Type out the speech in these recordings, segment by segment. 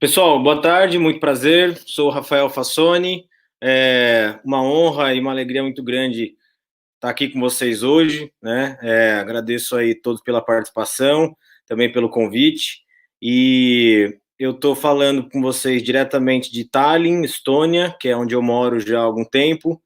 Pessoal, boa tarde, muito prazer. Sou o Rafael Fassoni. É uma honra e uma alegria muito grande estar aqui com vocês hoje, né? Agradeço aí todos pela participação, também pelo convite. E eu estou falando com vocês diretamente de Tallinn, Estônia, que é onde eu moro já há algum tempo.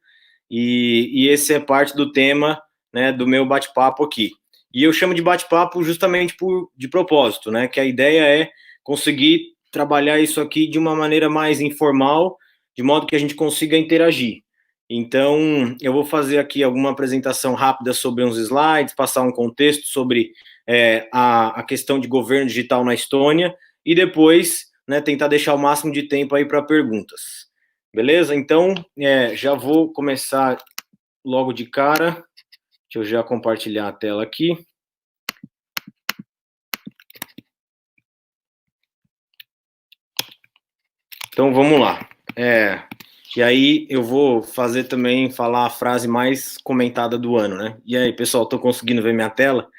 E esse é parte do tema, né, do meu bate-papo aqui. E eu chamo de bate-papo justamente de propósito, né? Que a ideia é conseguir trabalhar isso aqui de uma maneira mais informal, de modo que a gente consiga interagir. Então, eu vou fazer aqui alguma apresentação rápida sobre uns slides, passar um contexto sobre a questão de governo digital na Estônia, e depois, né, tentar deixar o máximo de tempo aí para perguntas. Beleza? Então, já vou começar logo de cara. Deixa eu já compartilhar a tela aqui. Então, vamos lá. E aí, eu vou fazer também, falar a frase mais comentada do ano, né? E aí, pessoal, estou conseguindo ver minha tela?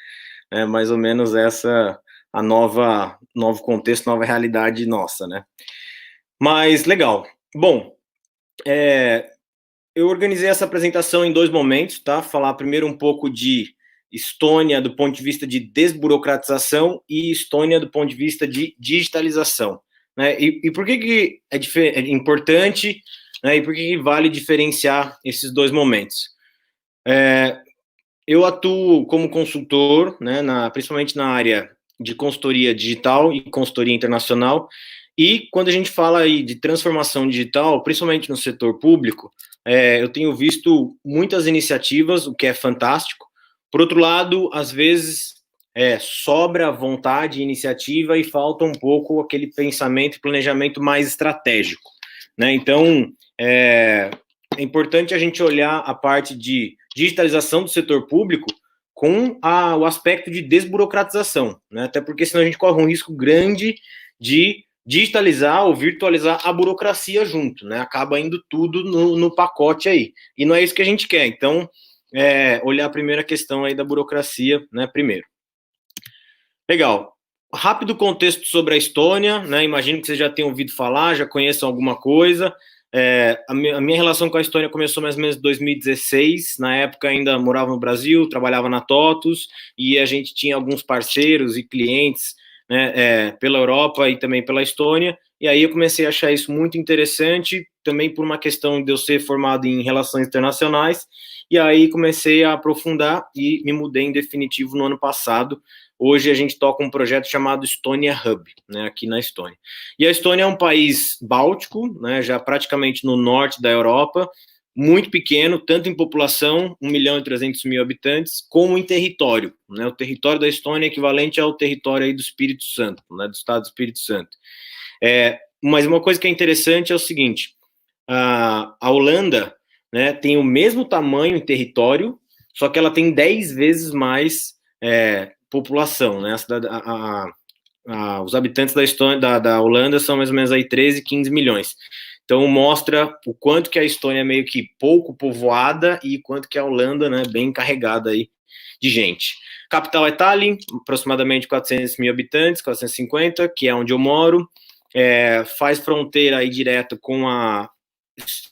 É mais ou menos essa a novo contexto, nova realidade nossa, né? Mas, legal. Bom, eu organizei essa apresentação em dois momentos, tá? Falar primeiro um pouco de Estônia do ponto de vista de desburocratização e Estônia do ponto de vista de digitalização, né? E por que é importante, né? E por que vale diferenciar esses dois momentos? Eu atuo como consultor, né? Principalmente na área de consultoria digital e consultoria internacional. E quando a gente fala aí de transformação digital, principalmente no setor público, eu tenho visto muitas iniciativas, o que é fantástico. Por outro lado, às vezes sobra vontade, iniciativa e falta um pouco aquele pensamento e planejamento mais estratégico, né? Então, é importante a gente olhar a parte de digitalização do setor público com o aspecto de desburocratização, né? Até porque senão a gente corre um risco grande de digitalizar ou virtualizar a burocracia junto, né? Acaba indo tudo no pacote aí. E não é isso que a gente quer. Então, olhar a primeira questão aí da burocracia, né, primeiro. Legal. Rápido contexto sobre a Estônia, né? Imagino que vocês já tenham ouvido falar, já conheçam alguma coisa. A minha relação com a Estônia começou mais ou menos em 2016. Na época ainda morava no Brasil, trabalhava na TOTUS, e a gente tinha alguns parceiros e clientes, né, pela Europa e também pela Estônia. E aí eu comecei a achar isso muito interessante, também por uma questão de eu ser formado em relações internacionais. E aí comecei a aprofundar e me mudei em definitivo no ano passado. Hoje a gente toca um projeto chamado Estônia Hub, né, aqui na Estônia. E a Estônia é um país báltico, né, já praticamente no norte da Europa, muito pequeno, tanto em população, 1.300.000 habitantes, como em território, né? O território da Estônia é equivalente ao território aí do Espírito Santo, né, do estado do Espírito Santo. Mas uma coisa que é interessante é o seguinte, a Holanda, né, tem o mesmo tamanho em território, só que ela tem 10 vezes mais população, né? Os habitantes da Estônia, da Holanda são mais ou menos aí 13, 15 milhões. Então mostra o quanto que a Estônia é meio que pouco povoada e quanto que a Holanda, né, bem carregada aí de gente. Capital é Tallinn, aproximadamente 400.000 habitantes, 450, que é onde eu moro. Faz fronteira aí direto com a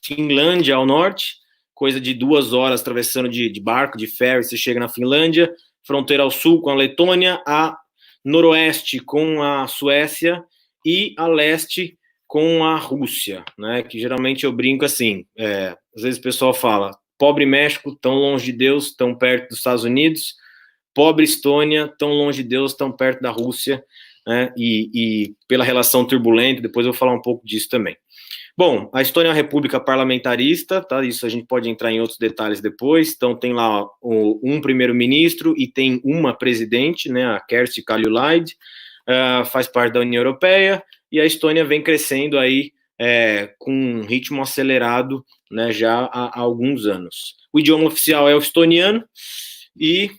Finlândia ao norte, coisa de 2 horas atravessando de barco, de ferry, você chega na Finlândia. Fronteira ao sul com a Letônia, a noroeste com a Suécia e a leste com a Rússia, né? Que geralmente eu brinco assim, às vezes o pessoal fala, pobre México, tão longe de Deus, tão perto dos Estados Unidos, pobre Estônia, tão longe de Deus, tão perto da Rússia, né? E pela relação turbulenta, depois eu vou falar um pouco disso também. Bom, a Estônia é uma república parlamentarista, tá? Isso a gente pode entrar em outros detalhes depois. Então tem lá um primeiro-ministro e tem uma presidente, né? A Kersti Kaljulaid, faz parte da União Europeia, e a Estônia vem crescendo aí com um ritmo acelerado, né? Já há alguns anos. O idioma oficial é o estoniano e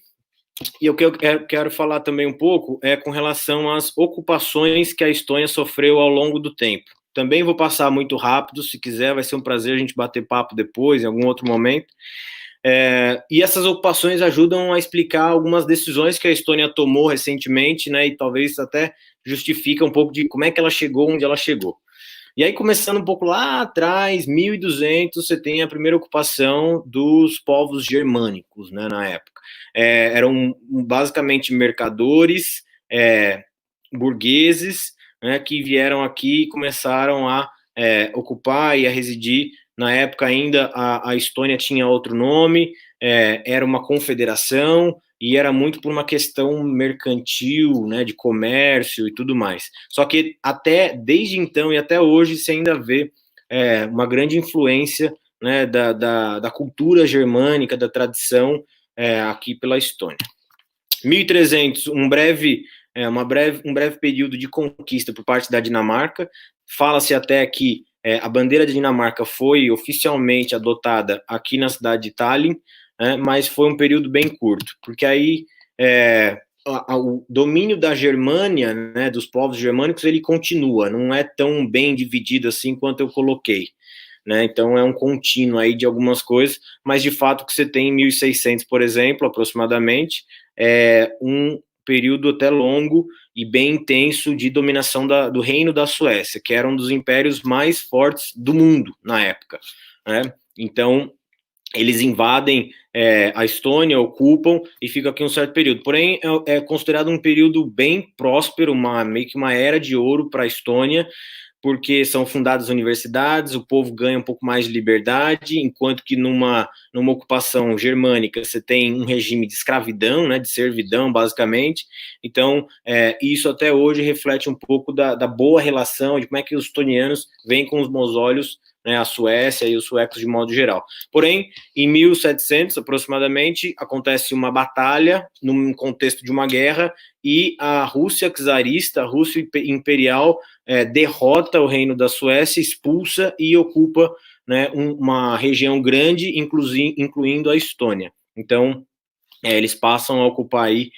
o que eu quero falar também um pouco é com relação às ocupações que a Estônia sofreu ao longo do tempo. Também vou passar muito rápido, se quiser, vai ser um prazer a gente bater papo depois, em algum outro momento. E essas ocupações ajudam a explicar algumas decisões que a Estônia tomou recentemente, né, e talvez até justifica um pouco de como é que ela chegou onde ela chegou. E aí, começando um pouco lá atrás, 1200, você tem a primeira ocupação dos povos germânicos, né, na época. Eram basicamente mercadores, burgueses, né, que vieram aqui e começaram a ocupar e a residir. Na época ainda a Estônia tinha outro nome, era uma confederação, e era muito por uma questão mercantil, né, de comércio e tudo mais. Só que desde então e até hoje, você ainda vê uma grande influência, né, da cultura germânica, da tradição aqui pela Estônia. 1300, um breve período de conquista por parte da Dinamarca. Fala-se até que a bandeira da Dinamarca foi oficialmente adotada aqui na cidade de Tallinn, mas foi um período bem curto, porque aí o domínio da Germânia, né, dos povos germânicos, ele continua, não é tão bem dividido assim quanto eu coloquei, né, então é um contínuo aí de algumas coisas, mas de fato que você tem em 1600, por exemplo, aproximadamente, um período até longo e bem intenso de dominação do Reino da Suécia, que era um dos impérios mais fortes do mundo na época, né, então eles invadem a Estônia, ocupam e fica aqui um certo período. Porém, é considerado um período bem próspero, meio que uma era de ouro para a Estônia, porque são fundadas universidades, o povo ganha um pouco mais de liberdade, enquanto que numa ocupação germânica você tem um regime de escravidão, né, de servidão, basicamente. Então, isso até hoje reflete um pouco da boa relação, de como é que os estonianos veem com os bons olhos, né, a Suécia e os suecos de modo geral. Porém, em 1700, aproximadamente, acontece uma batalha num contexto de uma guerra e a Rússia czarista, a Rússia imperial, derrota o reino da Suécia, expulsa e ocupa, né, uma região grande, incluindo a Estônia. Então, eles passam a ocupar aí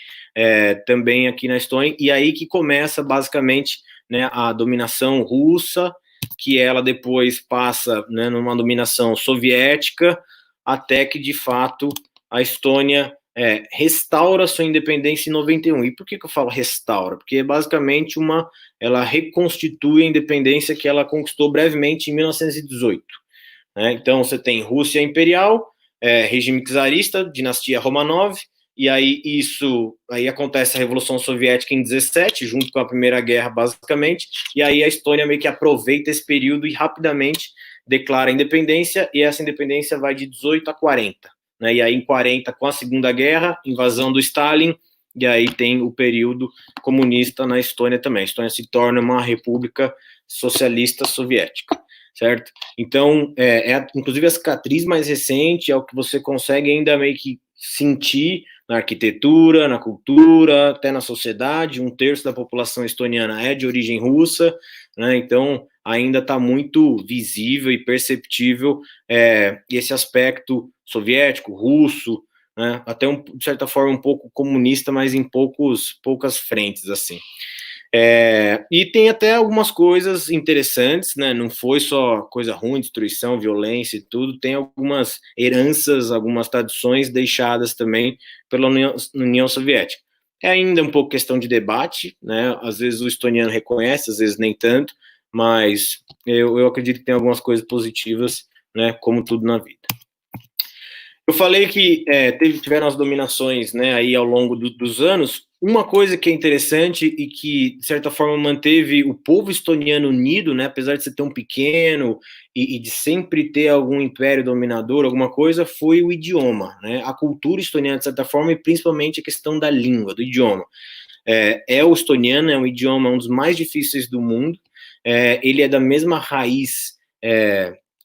também aqui na Estônia, e aí que começa basicamente, né, a dominação russa, que ela depois passa, né, numa dominação soviética, até que de fato a Estônia restaura sua independência em 91. E por que eu falo restaura? Porque é basicamente ela reconstitui a independência que ela conquistou brevemente em 1918. Né? Então você tem Rússia Imperial, regime czarista, dinastia Romanov, e aí acontece a Revolução Soviética em 17, junto com a Primeira Guerra, basicamente, e aí a Estônia meio que aproveita esse período e rapidamente declara a independência, e essa independência vai de 18 a 40. Né? E aí em 40, com a Segunda Guerra, invasão do Stalin, e aí tem o período comunista na Estônia também. A Estônia se torna uma república socialista soviética, certo? Então, inclusive a cicatriz mais recente é o que você consegue ainda meio que sentir na arquitetura, na cultura, até na sociedade. 1/3 da população estoniana é de origem russa, né? Então ainda está muito visível e perceptível esse aspecto soviético, russo, né? Até de certa forma um pouco comunista, mas em poucas frentes, assim. E tem até algumas coisas interessantes, né? Não foi só coisa ruim, destruição, violência e tudo, tem algumas heranças, algumas tradições deixadas também pela União Soviética. É ainda um pouco questão de debate, né? Às vezes o estoniano reconhece, às vezes nem tanto, mas eu acredito que tem algumas coisas positivas, né? Como tudo na vida. Eu falei que tiveram as dominações, né, aí ao longo dos anos. Uma coisa que é interessante e que, de certa forma, manteve o povo estoniano unido, né, apesar de ser tão pequeno e de sempre ter algum império dominador, alguma coisa, foi o idioma, né, a cultura estoniana, de certa forma, e principalmente a questão da língua, do idioma. O estoniano, é um idioma um dos mais difíceis do mundo, ele é da mesma raiz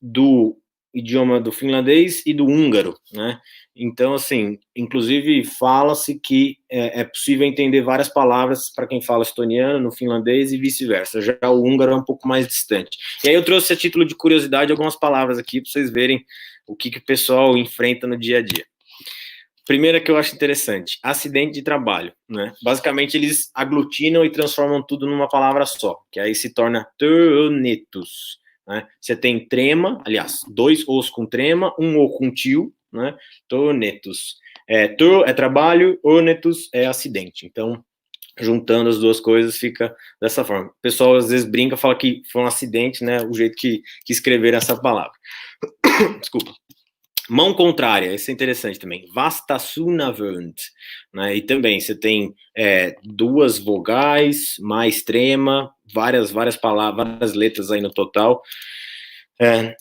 do idioma do finlandês e do húngaro, né? Então, assim, inclusive fala-se que é possível entender várias palavras para quem fala estoniano no finlandês e vice-versa. Já o húngaro é um pouco mais distante. E aí eu trouxe a título de curiosidade algumas palavras aqui para vocês verem o que o pessoal enfrenta no dia a dia. Primeira que eu acho interessante, acidente de trabalho, né? Basicamente eles aglutinam e transformam tudo numa palavra só, que aí se torna törnetus. Né? Você tem trema, aliás, 2 os com trema, 1 o com tio, né? Tornetus. Tur é trabalho, ornetus é acidente. Então, juntando as duas coisas fica dessa forma. O pessoal às vezes brinca, fala que foi um acidente, né, o jeito que escreveram essa palavra. Desculpa. Mão contrária, isso é interessante também. Vastassunavant, né? E também você tem duas vogais, mais trema, várias palavras, várias letras aí no total.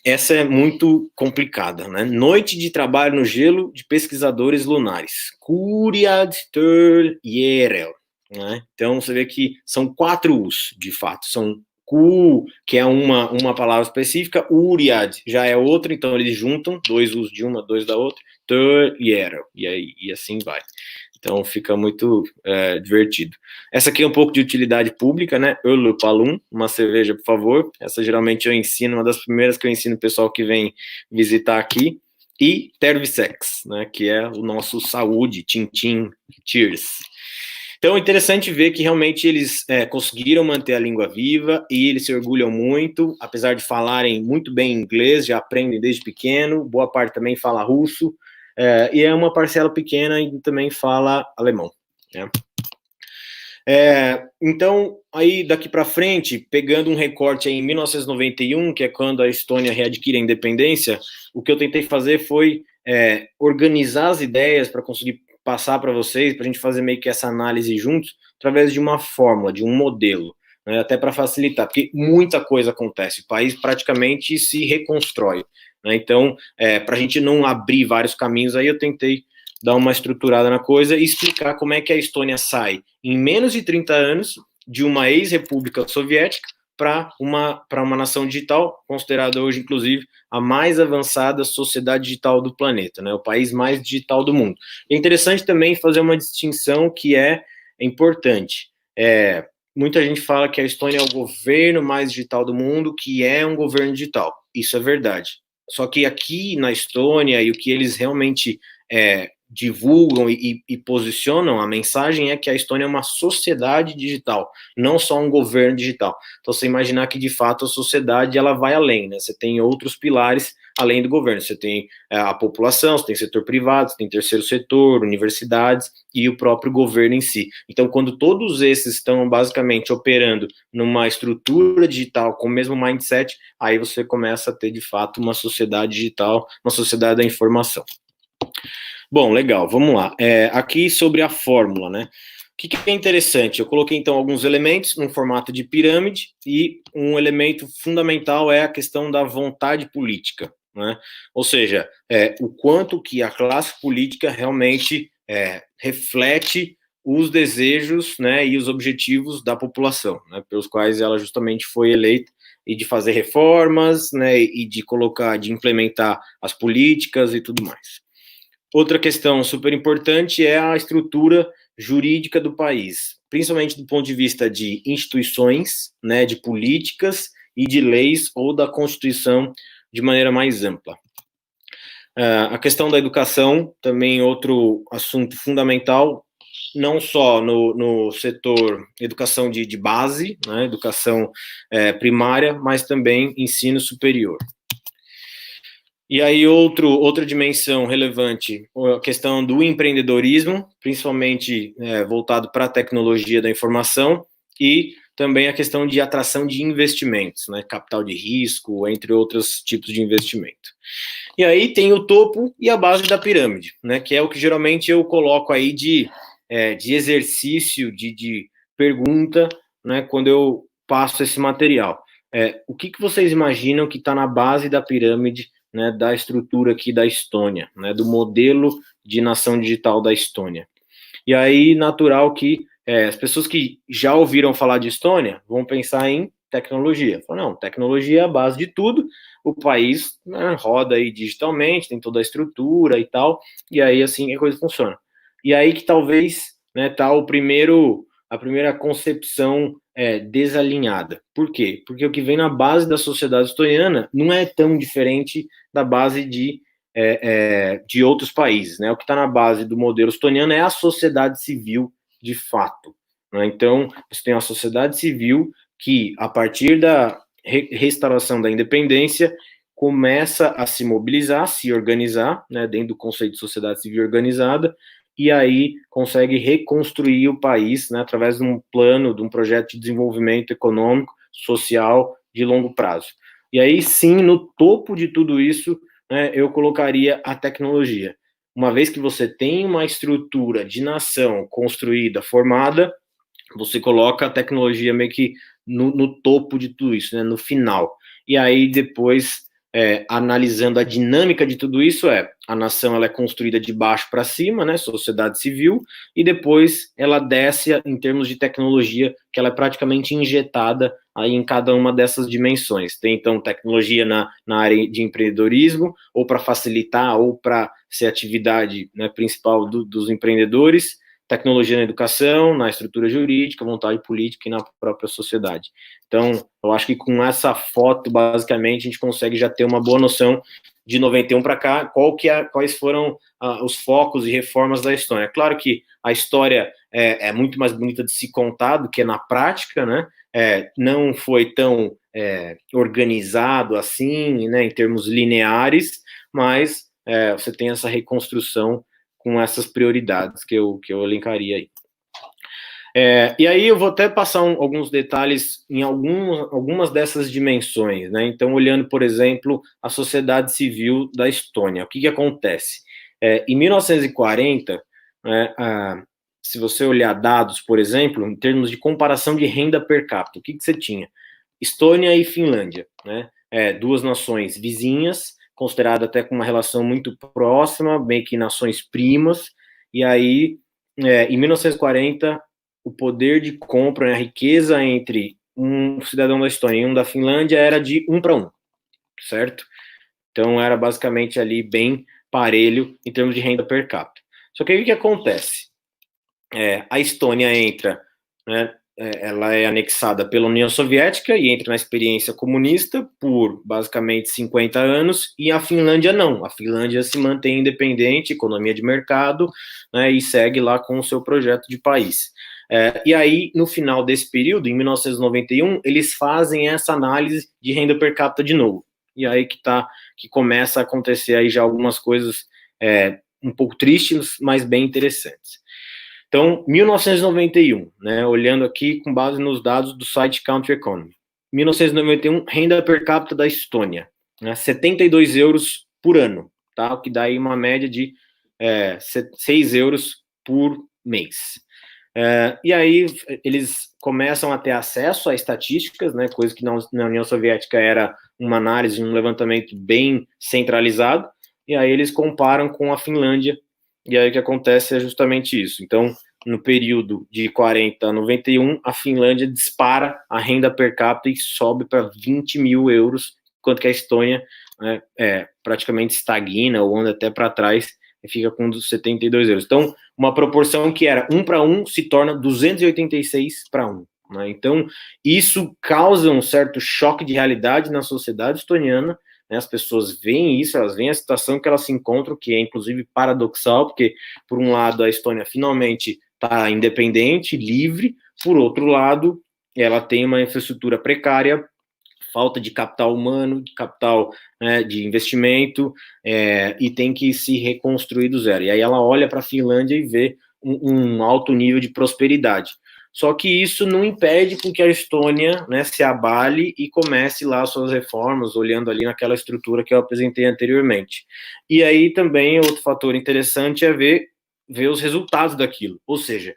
Essa é muito complicada, né? Noite de trabalho no gelo de pesquisadores lunares. Curiad Turl Yerel. Né? Então você vê que são 4 U's, de fato. São Ku, que é uma palavra específica, Uriad já é outra, então eles juntam 2 U's de uma, 2 da outra, Turl Yerel, e assim vai. Então fica muito divertido. Essa aqui é um pouco de utilidade pública, né? Ölu Palum, uma cerveja, por favor. Essa geralmente eu ensino, uma das primeiras que eu ensino o pessoal que vem visitar aqui. E Tervisex, né? Que é o nosso saúde, Tintim, cheers. Então é interessante ver que realmente eles conseguiram manter a língua viva e eles se orgulham muito, apesar de falarem muito bem inglês, já aprendem desde pequeno, boa parte também fala russo, e é uma parcela pequena e também fala alemão. Né? Então, aí daqui para frente, pegando um recorte aí em 1991, que é quando a Estônia readquire a independência, o que eu tentei fazer foi organizar as ideias para conseguir passar para vocês, para a gente fazer meio que essa análise juntos, através de uma fórmula, de um modelo, né, até para facilitar, porque muita coisa acontece, o país praticamente se reconstrói. Né, então, para a gente não abrir vários caminhos, aí eu tentei dar uma estruturada na coisa e explicar como é que a Estônia sai, em menos de 30 anos, de uma ex-república soviética para uma nação digital, considerada hoje, inclusive, a mais avançada sociedade digital do planeta, né, o país mais digital do mundo. É interessante também fazer uma distinção que é importante. Muita gente fala que a Estônia é o governo mais digital do mundo, que é um governo digital. Isso é verdade. Só que aqui na Estônia, e o que eles realmente divulgam e posicionam, a mensagem é que a Estônia é uma sociedade digital, não só um governo digital. Então, você imaginar que, de fato, a sociedade ela vai além, né? Você tem outros pilares além do governo. Você tem a população, você tem setor privado, você tem terceiro setor, universidades e o próprio governo em si. Então, quando todos esses estão basicamente operando numa estrutura digital com o mesmo mindset, aí você começa a ter, de fato, uma sociedade digital, uma sociedade da informação. Bom, legal, vamos lá. Aqui sobre a fórmula, né? O que é interessante? Eu coloquei, então, alguns elementos no formato de pirâmide e um elemento fundamental é a questão da vontade política, né? Ou seja, o quanto que a classe política realmente reflete os desejos, né, e os objetivos da população, né, pelos quais ela justamente foi eleita, e de fazer reformas, né, e de implementar as políticas e tudo mais. Outra questão super importante é a estrutura jurídica do país, principalmente do ponto de vista de instituições, né, de políticas e de leis ou da Constituição de maneira mais ampla. A questão da educação, também outro assunto fundamental, não só no setor educação de base, né, educação primária, mas também ensino superior. E aí, outra dimensão relevante, a questão do empreendedorismo, principalmente voltado para a tecnologia da informação, e também a questão de atração de investimentos, né, capital de risco, entre outros tipos de investimento. E aí tem o topo e a base da pirâmide, né, que é o que geralmente eu coloco aí de exercício, de pergunta, né, quando eu passo esse material. O que vocês imaginam que está na base da pirâmide, né, da estrutura aqui da Estônia, né, do modelo de nação digital da Estônia? E aí, natural que as pessoas que já ouviram falar de Estônia vão pensar em tecnologia. Falam, não, tecnologia é a base de tudo, o país, né, roda aí digitalmente, tem toda a estrutura e tal, e aí assim a coisa funciona. E aí que talvez, né, tá a primeira concepção desalinhada. Por quê? Porque o que vem na base da sociedade estoniana não é tão diferente da base de outros países, né? O que está na base do modelo estoniano é a sociedade civil de fato. Né? Então, você tem a sociedade civil que, a partir da restauração da independência, começa a se mobilizar, se organizar, né, dentro do conceito de sociedade civil organizada, e aí consegue reconstruir o país, né, através de um plano, de um projeto de desenvolvimento econômico, social, de longo prazo. E aí sim, no topo de tudo isso, né, eu colocaria a tecnologia. Uma vez que você tem uma estrutura de nação construída, formada, você coloca a tecnologia meio que no topo de tudo isso, né, no final. E aí depois, analisando a dinâmica de tudo isso, a nação ela é construída de baixo para cima, né, sociedade civil, e depois ela desce em termos de tecnologia, que ela é praticamente injetada aí em cada uma dessas dimensões. Tem então tecnologia na área de empreendedorismo, ou para facilitar, ou para ser atividade, né, principal dos empreendedores, tecnologia na educação, na estrutura jurídica, vontade política e na própria sociedade. Então, eu acho que com essa foto, basicamente, a gente consegue já ter uma boa noção de 91 para cá, quais foram os focos e reformas da Estônia. É claro que a história é muito mais bonita de se contar do que na prática, né? Não foi tão organizado assim, né, em termos lineares, mas você tem essa reconstrução com essas prioridades que eu elencaria aí. E aí eu vou até passar alguns detalhes em algumas dessas dimensões, né? Então, olhando, por exemplo, a sociedade civil da Estônia, o que acontece? Em 1940, né, se você olhar dados, por exemplo, em termos de comparação de renda per capita, o que você tinha? Estônia e Finlândia, né? Duas nações vizinhas, consideradas até com uma relação muito próxima, meio que nações primas, e aí, em 1940, o poder de compra, né, a riqueza entre um cidadão da Estônia e um da Finlândia era de 1 para 1, certo? Então era basicamente ali bem parelho em termos de renda per capita. Só que aí o que acontece? A Estônia entra, né, ela é anexada pela União Soviética e entra na experiência comunista por basicamente 50 anos, e a Finlândia não. A Finlândia se mantém independente, economia de mercado, né, e segue lá com o seu projeto de país. E aí, no final desse período, em 1991, eles fazem essa análise de renda per capita de novo. E aí que começa a acontecer aí já algumas coisas um pouco tristes, mas bem interessantes. Então, 1991, né, olhando aqui com base nos dados do site Country Economy. 1991, renda per capita da Estônia, né, 72 euros por ano, tá? O que dá aí uma média de 6 euros por mês. E aí eles começam a ter acesso a estatísticas, né, coisa que na União Soviética era uma análise, um levantamento bem centralizado, e aí eles comparam com a Finlândia, e aí o que acontece é justamente isso. Então, no período de 40 a 91, a Finlândia dispara a renda per capita e sobe para 20 mil euros, enquanto que a Estônia praticamente estagna ou anda até para trás e fica com 72 euros. Então, uma proporção que era 1 para 1 se torna 286 para 1. Né? Então, isso causa um certo choque de realidade na sociedade estoniana, né? As pessoas veem isso, elas veem a situação que elas se encontram, que é inclusive paradoxal, porque, por um lado, a Estônia finalmente está independente, livre, por outro lado, ela tem uma infraestrutura precária, falta de capital humano, de capital, né, de investimento, e tem que se reconstruir do zero. E aí ela olha para a Finlândia e vê um alto nível de prosperidade. Só que isso não impede com que a Estônia, né, se abale e comece lá suas reformas, olhando ali naquela estrutura que eu apresentei anteriormente. E aí também outro fator interessante é ver os resultados daquilo. Ou seja,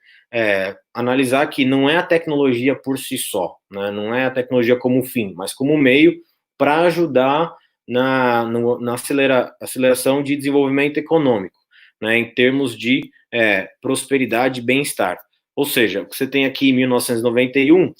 analisar que não é a tecnologia por si só, né, não é a tecnologia como fim, mas como meio para ajudar na aceleração de desenvolvimento econômico, né, em termos de prosperidade e bem-estar. Ou seja, o que você tem aqui em 1991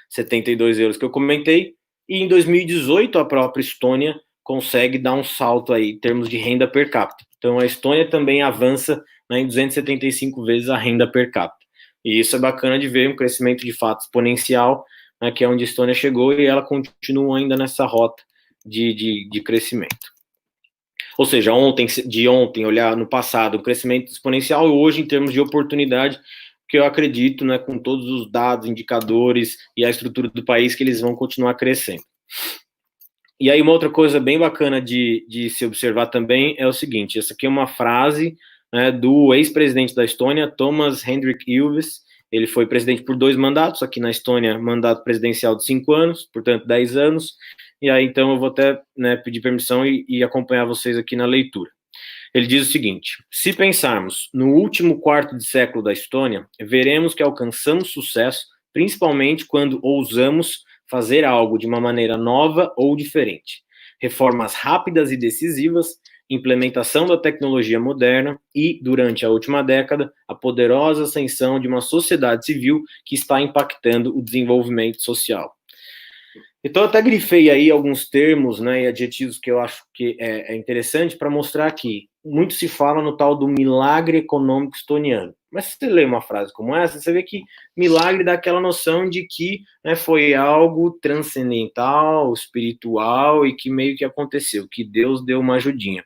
72 euros que eu comentei, e em 2018 a própria Estônia consegue dar um salto aí em termos de renda per capita. Então a Estônia também avança, né, em 275 vezes a renda per capita. E isso é bacana de ver, um crescimento de fato exponencial, né, que é onde a Estônia chegou, e ela continua ainda nessa rota de crescimento. Ou seja, de ontem, olhar no passado, um crescimento exponencial, e hoje, em termos de oportunidade, que eu acredito, né, com todos os dados, indicadores e a estrutura do país, que eles vão continuar crescendo. E aí uma outra coisa bem bacana de se observar também é o seguinte, essa aqui é uma frase, né, do ex-presidente da Estônia, Thomas Hendrik Ilves. Ele foi presidente por 2 mandatos, aqui na Estônia, mandato presidencial de 5 anos, portanto 10 anos, e aí então eu vou até, né, pedir permissão e acompanhar vocês aqui na leitura. Ele diz o seguinte: se pensarmos no último quarto de século da Estônia, veremos que alcançamos sucesso, principalmente quando ousamos fazer algo de uma maneira nova ou diferente. Reformas rápidas e decisivas, implementação da tecnologia moderna e, durante a última década, a poderosa ascensão de uma sociedade civil que está impactando o desenvolvimento social. Então, eu até grifei aí alguns termos, né, e adjetivos que eu acho que é interessante para mostrar aqui. Muito se fala no tal do milagre econômico estoniano. Mas se você lê uma frase como essa, você vê que milagre dá aquela noção de que, né, foi algo transcendental, espiritual e que meio que aconteceu, que Deus deu uma ajudinha.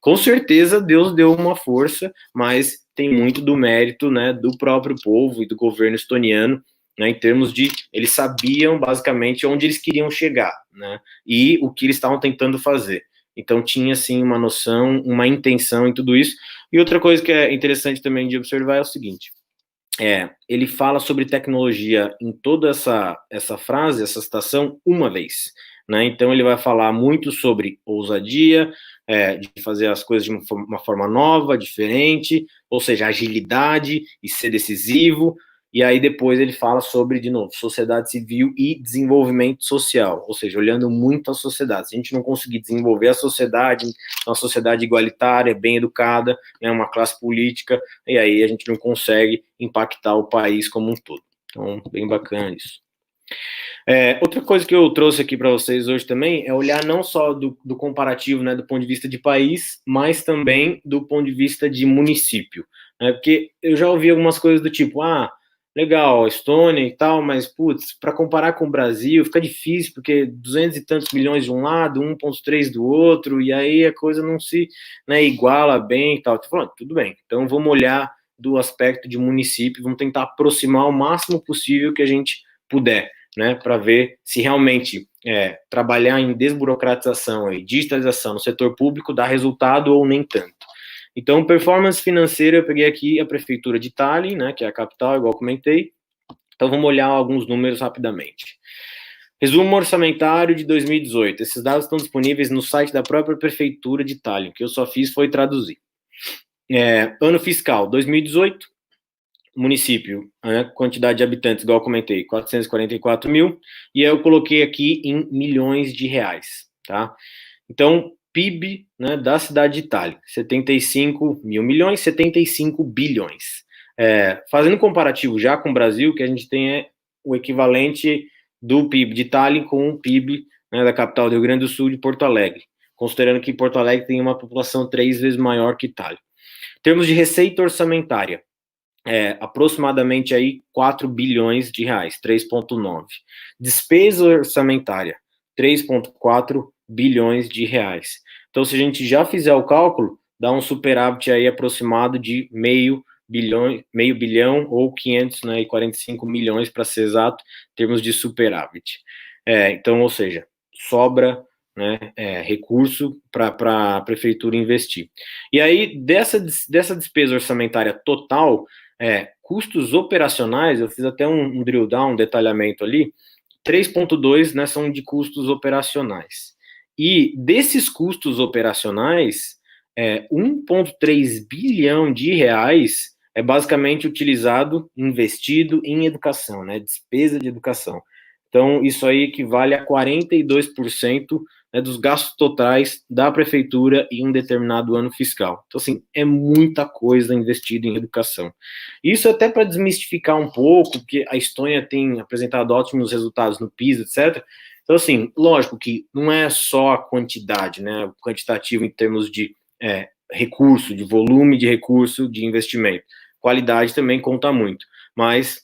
Com certeza Deus deu uma força, mas tem muito do mérito, né, do próprio povo e do governo estoniano, né, em termos de eles sabiam basicamente onde eles queriam chegar, né, e o que eles estavam tentando fazer. Então tinha assim uma noção, uma intenção em tudo isso. E outra coisa que é interessante também de observar é o seguinte: ele fala sobre tecnologia em toda essa frase, essa citação, uma vez, né? Então ele vai falar muito sobre ousadia, de fazer as coisas de uma forma nova, diferente, ou seja, agilidade e ser decisivo. E aí depois ele fala sobre, de novo, sociedade civil e desenvolvimento social, ou seja, olhando muito a sociedade. Se a gente não conseguir desenvolver a sociedade, uma sociedade igualitária, bem educada, né, uma classe política, e aí a gente não consegue impactar o país como um todo. Então, bem bacana isso. Outra coisa que eu trouxe aqui para vocês hoje também é olhar não só do comparativo, né, do ponto de vista de país, mas também do ponto de vista de município, né, porque eu já ouvi algumas coisas do tipo, legal, Estônia e tal, mas, putz, para comparar com o Brasil fica difícil, porque 200 e tantos milhões de um lado, 1,3 do outro, e aí a coisa não se, né, iguala bem e tal. Tô falando, tudo bem, então vamos olhar do aspecto de município, vamos tentar aproximar o máximo possível que a gente puder, né, para ver se realmente trabalhar em desburocratização e digitalização no setor público dá resultado ou nem tanto. Então, performance financeira, eu peguei aqui a prefeitura de Tallinn, né, que é a capital, igual comentei. Então, vamos olhar alguns números rapidamente. Resumo orçamentário de 2018. Esses dados estão disponíveis no site da própria prefeitura de Tallinn. O que eu só fiz foi traduzir. Ano fiscal 2018, município, né, quantidade de habitantes, igual eu comentei, 444 mil, e eu coloquei aqui em milhões de reais, tá? Então, PIB, né, da cidade de Tallinn, 75 mil milhões, 75 bilhões. Fazendo um comparativo já com o Brasil, que a gente tem o equivalente do PIB de Tallinn com o PIB, né, da capital do Rio Grande do Sul, de Porto Alegre, considerando que Porto Alegre tem uma população 3 vezes maior que Tallinn. Em termos de receita orçamentária, aproximadamente aí 4 bilhões de reais, 3,9. Despesa orçamentária, 3,4 bilhões de reais. Então, se a gente já fizer o cálculo, dá um superávit aí aproximado de meio bilhão ou 545 milhões, para ser exato, em termos de superávit. Então, ou seja, sobra, né, recurso para a prefeitura investir. E aí, dessa despesa orçamentária total, custos operacionais, eu fiz até um drill down, um detalhamento ali, 3,2, né, são de custos operacionais. E desses custos operacionais, 1,3 bilhão de reais é basicamente utilizado, investido em educação, né, despesa de educação. Então, isso aí equivale a 42%, né, dos gastos totais da prefeitura em um determinado ano fiscal. Então, assim, é muita coisa investida em educação. Isso até para desmistificar um pouco, porque a Estônia tem apresentado ótimos resultados no PISA, etc. Então, assim, lógico que não é só a quantidade, né, o quantitativo em termos de recurso, de volume de recurso, de investimento. Qualidade também conta muito, mas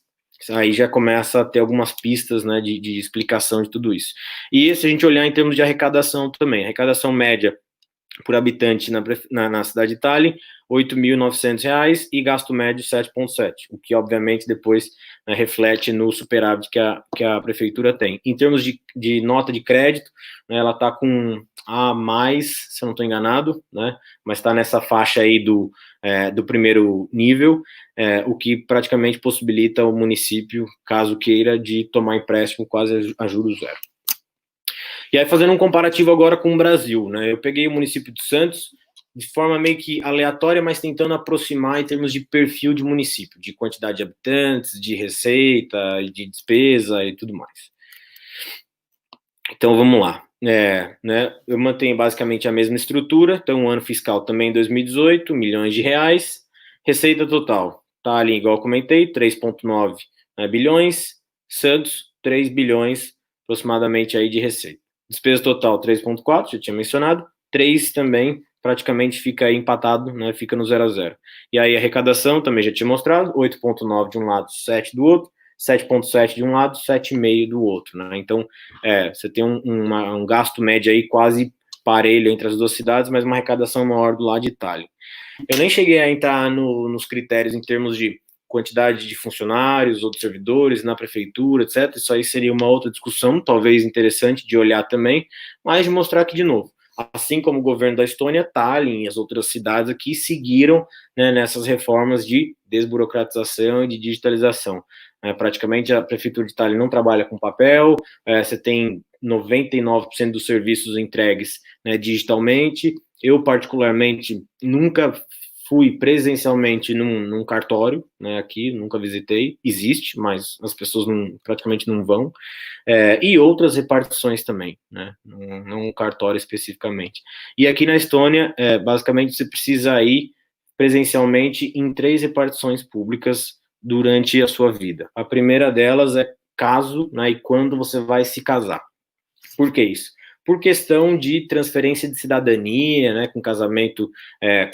aí já começa a ter algumas pistas, né, de explicação de tudo isso. E se a gente olhar em termos de arrecadação também, arrecadação média por habitante na cidade de Tallinn, R$ 8.900, e gasto médio 7,7, o que obviamente depois, né, reflete no superávit que a prefeitura tem. Em termos de nota de crédito, né, ela está com a mais, se eu não estou enganado, né? Mas está nessa faixa aí do primeiro nível, o que praticamente possibilita o município, caso queira, de tomar empréstimo quase a juros zero. E aí, fazendo um comparativo agora com o Brasil, né? Eu peguei o município de Santos de forma meio que aleatória, mas tentando aproximar em termos de perfil de município, de quantidade de habitantes, de receita, de despesa e tudo mais. Então, vamos lá. Eu mantenho basicamente a mesma estrutura, então, o ano fiscal também 2018, milhões de reais, receita total, tá ali, igual eu comentei, 3,9 bilhões, Santos, 3 bilhões aproximadamente aí de receita. Despesa total, 3,4, já tinha mencionado, 3 também praticamente fica aí empatado, né, fica no 0 a 0. E aí, arrecadação, também já tinha mostrado, 8,9 de um lado, 7 do outro, 7,7 de um lado, 7,5 do outro, né? Então, você tem um gasto médio aí quase parelho entre as duas cidades, mas uma arrecadação maior do lado de Itália. Eu nem cheguei a entrar nos critérios em termos de quantidade de funcionários ou de servidores na prefeitura, etc. Isso aí seria uma outra discussão, talvez interessante de olhar também, mas de mostrar que, de novo, assim como o governo da Estônia, Tallinn e as outras cidades aqui seguiram, né, nessas reformas de desburocratização e de digitalização. Praticamente a prefeitura de Tallinn não trabalha com papel, você tem 99% dos serviços entregues, né, digitalmente. Eu, particularmente, nunca fui presencialmente num cartório, né, aqui, nunca visitei, existe, mas as pessoas praticamente não vão, e outras repartições também, né, não um cartório especificamente. E aqui na Estônia, basicamente, você precisa ir presencialmente em 3 repartições públicas durante a sua vida. A primeira delas é caso, né, e quando você vai se casar. Por que isso? Por questão de transferência de cidadania, né, com casamento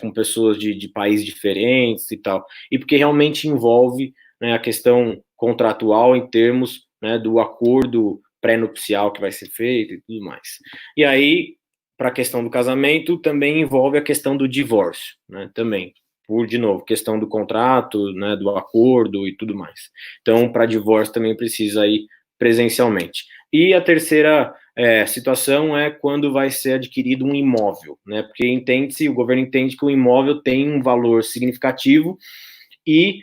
com pessoas de países diferentes e tal, e porque realmente envolve, né, a questão contratual em termos, né, do acordo pré-nupcial que vai ser feito e tudo mais. E aí, para a questão do casamento, também envolve a questão do divórcio, né, também, por, de novo, questão do contrato, né, do acordo e tudo mais. Então, para divórcio também precisa ir presencialmente. E a terceira situação é quando vai ser adquirido um imóvel, né? Porque o governo entende que o imóvel tem um valor significativo e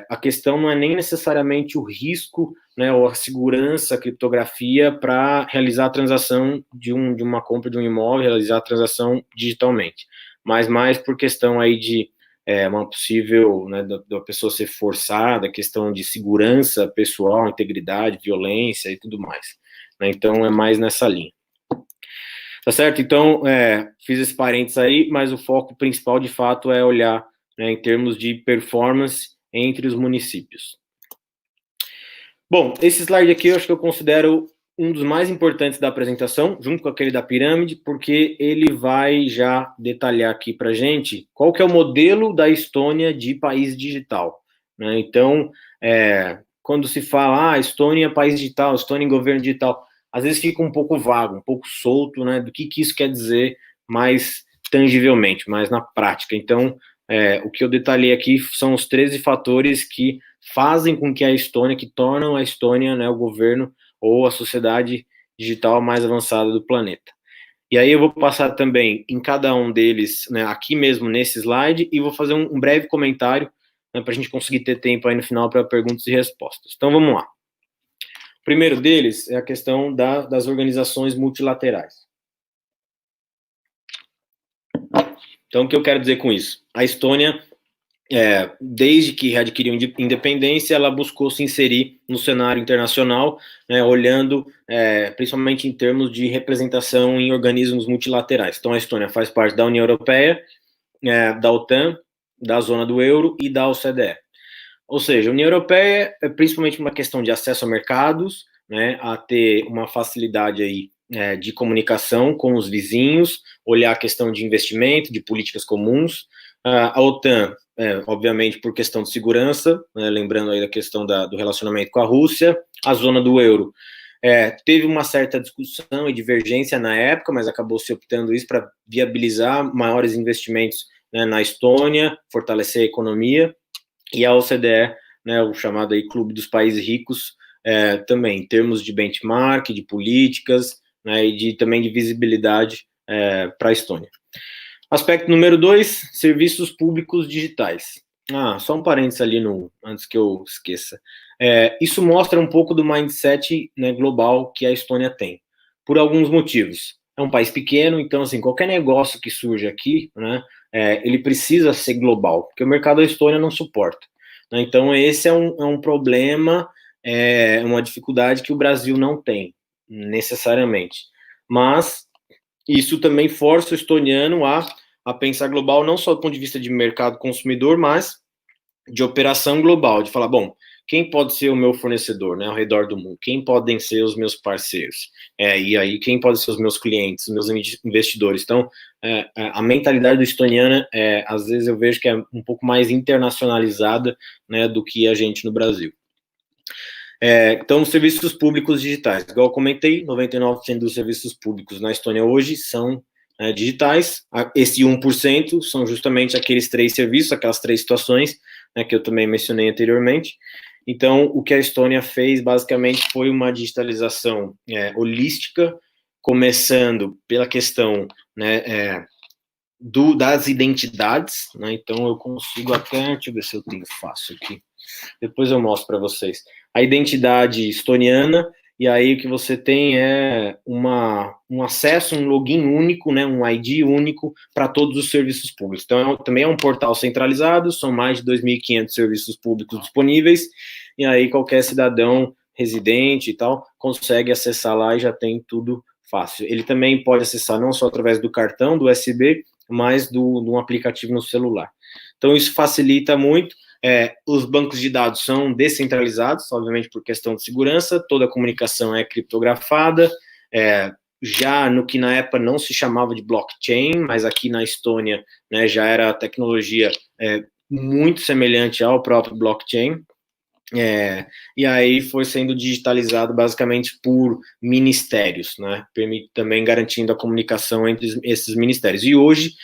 a questão não é nem necessariamente o risco, né, ou a segurança, a criptografia para realizar a transação de uma compra de um imóvel, realizar a transação digitalmente, mas mais por questão aí de uma possível, né, da pessoa ser forçada, questão de segurança pessoal, integridade, violência e tudo mais. Né? Então, é mais nessa linha. Tá certo? Então, fiz esse parênteses aí, mas o foco principal, de fato, é olhar, né, em termos de performance entre os municípios. Bom, esse slide aqui eu acho que eu considero um dos mais importantes da apresentação, junto com aquele da pirâmide, porque ele vai já detalhar aqui para a gente qual que é o modelo da Estônia de país digital. Né? Então, quando se fala, Estônia é país digital, Estônia em governo digital, às vezes fica um pouco vago, um pouco solto, né, do que isso quer dizer mais tangivelmente, mais na prática. Então, o que eu detalhei aqui são os 13 fatores que fazem com que a Estônia, que tornam a Estônia, né, o governo ou a sociedade digital mais avançada do planeta. E aí eu vou passar também em cada um deles, né, aqui mesmo nesse slide, e vou fazer um breve comentário, né, para a gente conseguir ter tempo aí no final para perguntas e respostas. Então vamos lá. O primeiro deles é a questão das organizações multilaterais. Então, o que eu quero dizer com isso? A Estônia, desde que adquiriu independência, ela buscou se inserir no cenário internacional, né, olhando principalmente em termos de representação em organismos multilaterais. Então, a Estônia faz parte da União Europeia, da OTAN, da zona do euro e da OCDE. Ou seja, a União Europeia é principalmente uma questão de acesso a mercados, né, a ter uma facilidade aí de comunicação com os vizinhos, olhar a questão de investimento, de políticas comuns. A OTAN, obviamente, por questão de segurança, né, lembrando aí da questão do relacionamento com a Rússia. A zona do euro teve uma certa discussão e divergência na época, mas acabou se optando isso para viabilizar maiores investimentos, né, na Estônia, fortalecer a economia. E a OCDE, né, o chamado aí Clube dos Países Ricos, também, em termos de benchmark, de políticas, né, e também de visibilidade para a Estônia. Aspecto número 2, serviços públicos digitais. Só um parênteses ali antes que eu esqueça. Isso mostra um pouco do mindset, né, global que a Estônia tem, por alguns motivos. É um país pequeno, então, assim, qualquer negócio que surge aqui, né, ele precisa ser global, porque o mercado da Estônia não suporta, né? Então, esse é um problema, uma dificuldade que o Brasil não tem, necessariamente. Mas isso também força o estoniano a pensar global, não só do ponto de vista de mercado consumidor, mas de operação global, de falar, bom, quem pode ser o meu fornecedor, né, ao redor do mundo? Quem podem ser os meus parceiros? E aí, quem podem ser os meus clientes, os meus investidores? Então, a mentalidade do estoniano, às vezes eu vejo que é um pouco mais internacionalizada, né, do que a gente no Brasil. Então, serviços públicos digitais. Igual eu comentei, 99% dos serviços públicos na Estônia hoje são digitais. Esse 1% são justamente aqueles 3 serviços, aquelas 3 situações, né, que eu também mencionei anteriormente. Então, o que a Estônia fez, basicamente, foi uma digitalização holística, começando pela questão, né, das identidades, né? Então, eu consigo até, deixa eu ver se eu tenho fácil aqui, depois eu mostro para vocês. A identidade estoniana, e aí o que você tem é um acesso, um login único, né, um ID único para todos os serviços públicos. Então, também é um portal centralizado, são mais de 2.500 serviços públicos disponíveis, e aí qualquer cidadão residente e tal consegue acessar lá e já tem tudo fácil. Ele também pode acessar não só através do cartão, do USB, mas de um aplicativo no celular. Então, isso facilita muito. Os bancos de dados são descentralizados, obviamente por questão de segurança, toda a comunicação é criptografada, já no que na época não se chamava de blockchain, mas aqui na Estônia, né, já era a tecnologia muito semelhante ao próprio blockchain, e aí foi sendo digitalizado basicamente por ministérios, né, também garantindo a comunicação entre esses ministérios. E hoje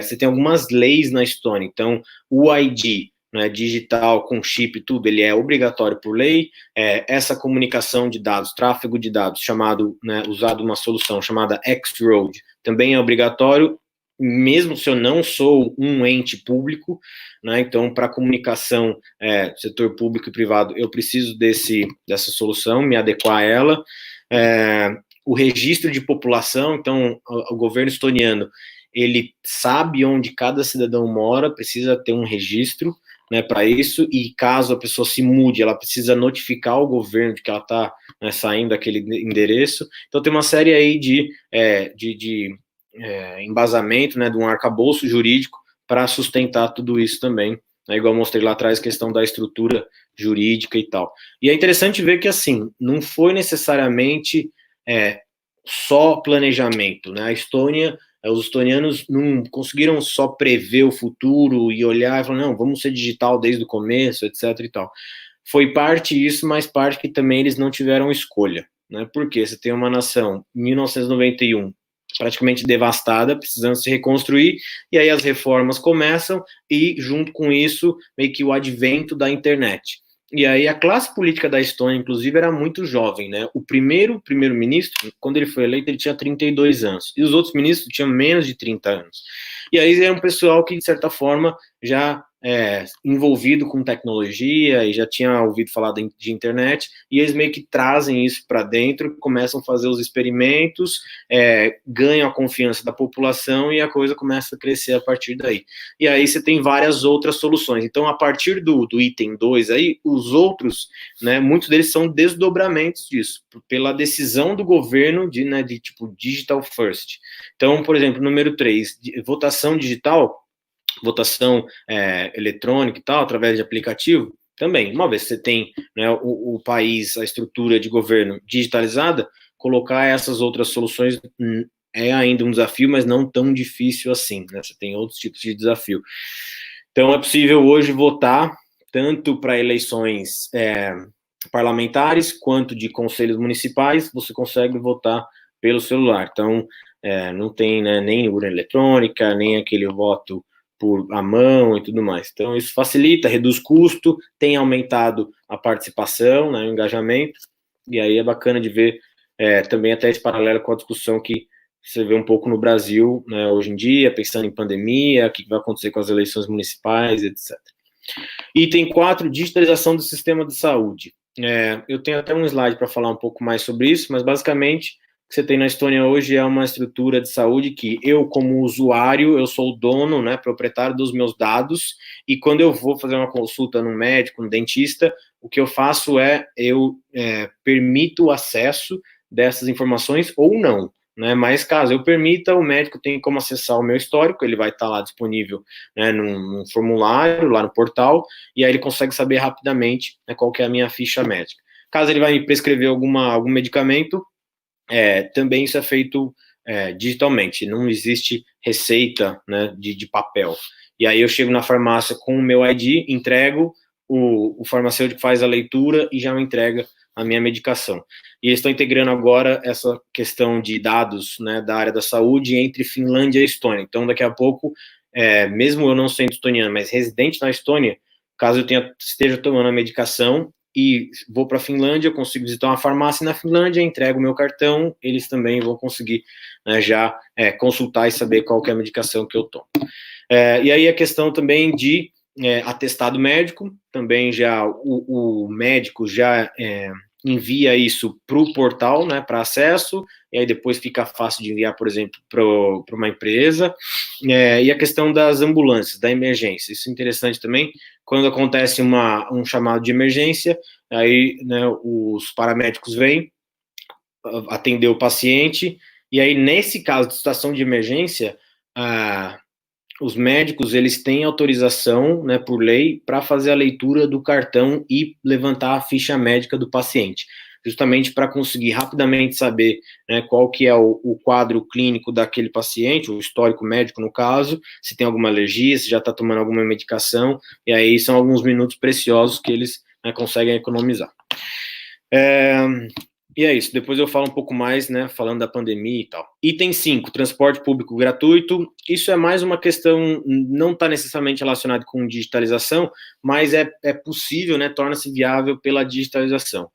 você tem algumas leis na Estônia, então o ID, né, digital, com chip e tudo, ele é obrigatório por lei. Essa comunicação de dados, tráfego de dados, usado uma solução chamada X-Road, também é obrigatório, mesmo se eu não sou um ente público, né? Então, para comunicação, setor público e privado, eu preciso dessa solução, me adequar a ela. O registro de população, então, o governo estoniano, ele sabe onde cada cidadão mora, precisa ter um registro, né, para isso, e caso a pessoa se mude, ela precisa notificar o governo de que ela está, né, saindo daquele endereço. Então, tem uma série aí de embasamento, né, de um arcabouço jurídico para sustentar tudo isso também, né, igual eu mostrei lá atrás, questão da estrutura jurídica e tal. E é interessante ver que, assim, não foi necessariamente só planejamento, né, a Estônia, os estonianos não conseguiram só prever o futuro e olhar e falar, não, vamos ser digital desde o começo, etc e tal. Foi parte isso, mas parte que também eles não tiveram escolha, né, porque você tem uma nação, em 1991, praticamente devastada, precisando se reconstruir, e aí as reformas começam, e junto com isso, meio que o advento da internet. E aí a classe política da Estônia, inclusive, era muito jovem, né? O primeiro-ministro, quando ele foi eleito, ele tinha 32 anos, e os outros ministros tinham menos de 30 anos. E aí era um pessoal que, de certa forma, já envolvido com tecnologia e já tinha ouvido falar de internet, e eles meio que trazem isso para dentro, começam a fazer os experimentos, ganham a confiança da população e a coisa começa a crescer a partir daí. E aí você tem várias outras soluções. Então, a partir do item 2 aí, os outros, né, muitos deles são desdobramentos disso, pela decisão do governo de tipo digital first. Então, por exemplo, número 3, votação digital, votação eletrônica e tal, através de aplicativo, também, uma vez que você tem, né, o país, a estrutura de governo digitalizada, colocar essas outras soluções é ainda um desafio, mas não tão difícil assim, né? Você tem outros tipos de desafio. Então, é possível hoje votar tanto para eleições parlamentares, quanto de conselhos municipais, você consegue votar pelo celular. Então, não tem, né, nem urna eletrônica, nem aquele voto por a mão e tudo mais. Então, isso facilita, reduz custo, tem aumentado a participação, né, o engajamento, e aí é bacana de ver também até esse paralelo com a discussão que você vê um pouco no Brasil, né, hoje em dia, pensando em pandemia, o que vai acontecer com as eleições municipais, etc. Item 4, digitalização do sistema de saúde. Eu tenho até um slide para falar um pouco mais sobre isso, mas basicamente o que você tem na Estônia hoje é uma estrutura de saúde que eu, como usuário, eu sou o dono, né, proprietário dos meus dados, e quando eu vou fazer uma consulta no médico, no dentista, o que eu faço eu permito o acesso dessas informações ou não, né, mas caso eu permita, o médico tem como acessar o meu histórico, ele vai estar lá disponível, né, num formulário, lá no portal, e aí ele consegue saber rapidamente, né, qual que é a minha ficha médica. Caso ele vai me prescrever algum medicamento, também isso é feito digitalmente, não existe receita, né, de papel. E aí eu chego na farmácia com o meu ID, entrego, o farmacêutico faz a leitura e já me entrega a minha medicação. E eles estão integrando agora essa questão de dados, né, da área da saúde entre Finlândia e Estônia. Então, daqui a pouco, mesmo eu não sendo estoniano, mas residente na Estônia, caso eu esteja tomando a medicação e vou para a Finlândia, eu consigo visitar uma farmácia na Finlândia, entrego o meu cartão, eles também vão conseguir, né, já consultar e saber qual que é a medicação que eu tomo. E aí a questão também de atestado médico, também já o médico já envia isso para o portal, né, para acesso, e aí depois fica fácil de enviar, por exemplo, para uma empresa. E a questão das ambulâncias, da emergência, isso é interessante também, quando acontece um chamado de emergência, aí, né, os paramédicos vêm atender o paciente, e aí nesse caso de situação de emergência, os médicos, eles têm autorização, né, por lei, para fazer a leitura do cartão e levantar a ficha médica do paciente, justamente para conseguir rapidamente saber, né, qual que é o quadro clínico daquele paciente, o histórico médico, no caso, se tem alguma alergia, se já está tomando alguma medicação, e aí são alguns minutos preciosos que eles, né, conseguem economizar. E é isso, depois eu falo um pouco mais, né, falando da pandemia e tal. Item 5, transporte público gratuito. Isso é mais uma questão, não está necessariamente relacionado com digitalização, mas é possível, né, torna-se viável pela digitalização.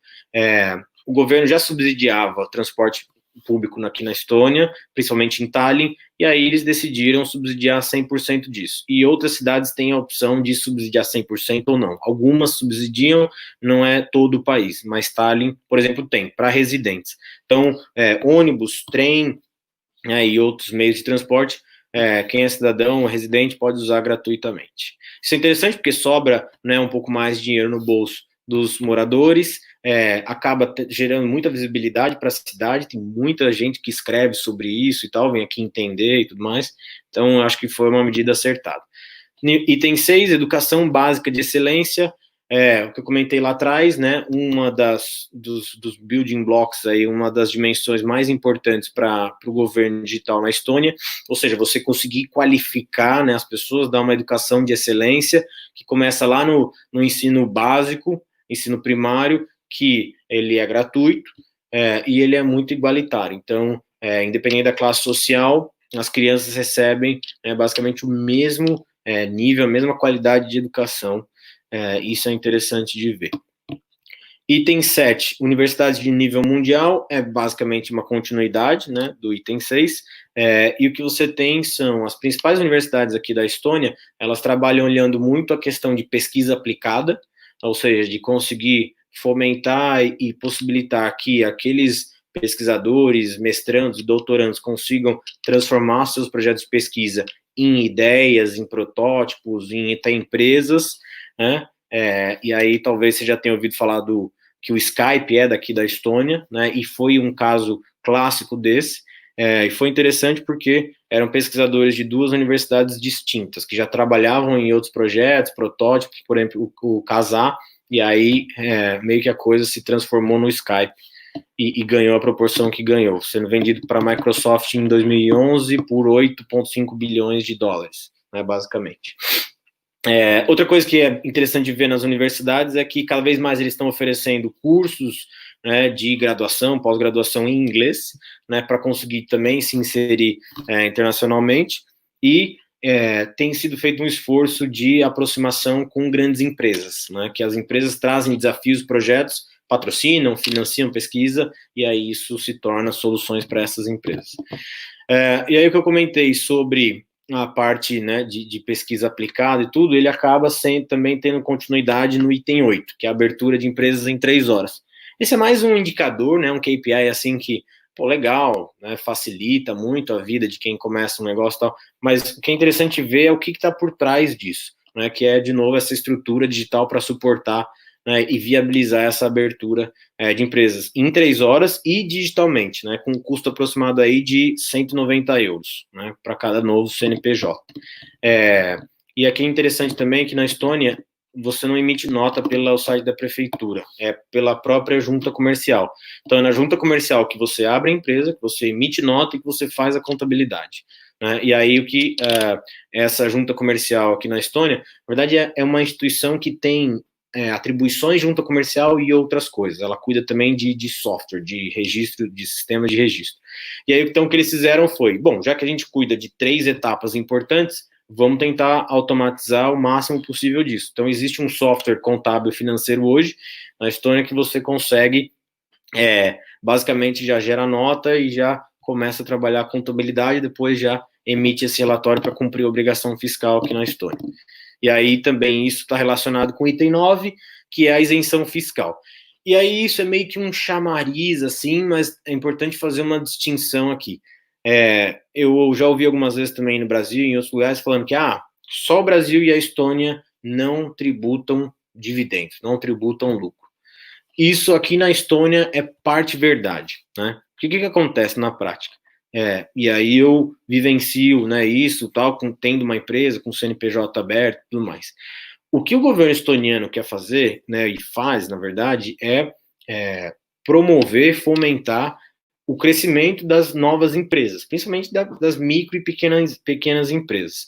O governo já subsidiava o transporte público aqui na Estônia, principalmente em Tallinn, e aí eles decidiram subsidiar 100% disso. E outras cidades têm a opção de subsidiar 100% ou não. Algumas subsidiam, não é todo o país, mas Tallinn, por exemplo, tem, para residentes. Então, ônibus, trem, e outros meios de transporte, quem é cidadão, residente, pode usar gratuitamente. Isso é interessante porque sobra, né, um pouco mais de dinheiro no bolso dos moradores, acaba gerando muita visibilidade para a cidade, tem muita gente que escreve sobre isso e tal, vem aqui entender e tudo mais, então acho que foi uma medida acertada. Item 6, educação básica de excelência, o que eu comentei lá atrás, né, uma dos building blocks aí, uma das dimensões mais importantes para o governo digital na Estônia, ou seja, você conseguir qualificar, né, as pessoas, dar uma educação de excelência, que começa lá no ensino básico, ensino primário, que ele é gratuito, e ele é muito igualitário, então, independente da classe social, as crianças recebem, basicamente o mesmo nível, a mesma qualidade de educação. Isso é interessante de ver. Item 7, universidades de nível mundial, é basicamente uma continuidade, né, do item 6, e o que você tem são as principais universidades aqui da Estônia, elas trabalham olhando muito a questão de pesquisa aplicada, ou seja, de conseguir fomentar e possibilitar que aqueles pesquisadores, mestrandos, doutorandos consigam transformar seus projetos de pesquisa em ideias, em protótipos, em até empresas, né? E aí talvez você já tenha ouvido falar que o Skype é daqui da Estônia, né? E foi um caso clássico desse. E foi interessante porque eram pesquisadores de duas universidades distintas, que já trabalhavam em outros projetos, protótipos, por exemplo, o Casar, e aí meio que a coisa se transformou no Skype e ganhou a proporção que ganhou, sendo vendido para a Microsoft em 2011 por 8,5 bilhões de dólares, né, basicamente. Outra coisa que é interessante de ver nas universidades é que cada vez mais eles estão oferecendo cursos, né, de graduação, pós-graduação em inglês, né, para conseguir também se inserir internacionalmente, e tem sido feito um esforço de aproximação com grandes empresas, né, que as empresas trazem desafios, projetos, patrocinam, financiam pesquisa, e aí isso se torna soluções para essas empresas. E aí o que eu comentei sobre a parte, né, de pesquisa aplicada e tudo, ele acaba também tendo continuidade no item 8, que é a abertura de empresas em 3 horas. Esse é mais um indicador, né, um KPI assim que, pô, legal, né, facilita muito a vida de quem começa um negócio e tal, mas o que é interessante ver é o que está por trás disso, né, que é, de novo, essa estrutura digital para suportar, né, e viabilizar essa abertura de empresas em 3 horas e digitalmente, né, com um custo aproximado aí de 190 euros, né, para cada novo CNPJ. E aqui é interessante também que na Estônia você não emite nota pelo site da prefeitura, é pela própria junta comercial. Então é na junta comercial que você abre a empresa, que você emite nota e que você faz a contabilidade. Né? E aí o que essa junta comercial aqui na Estônia, na verdade é uma instituição que tem atribuições de junta comercial e outras coisas. Ela cuida também de software, de registro, de sistema de registro. E aí, então, o que eles fizeram foi, bom, já que a gente cuida de 3 etapas importantes, vamos tentar automatizar o máximo possível disso. Então, existe um software contábil financeiro hoje, na Estônia, que você consegue, basicamente, já gera nota e já começa a trabalhar a contabilidade, depois já emite esse relatório para cumprir a obrigação fiscal aqui na Estônia. E aí também isso está relacionado com o item 9, que é a isenção fiscal. E aí isso é meio que um chamariz, assim, mas é importante fazer uma distinção aqui. Eu já ouvi algumas vezes também no Brasil e em outros lugares falando que só o Brasil e a Estônia não tributam dividendos, não tributam lucro. Isso aqui na Estônia é parte verdade, né? O que acontece na prática? E aí eu vivencio, né, isso, tal, tendo uma empresa, com CNPJ aberto e tudo mais. O que o governo estoniano quer fazer, né, e faz, na verdade, é promover, fomentar o crescimento das novas empresas, principalmente das micro e pequenas empresas.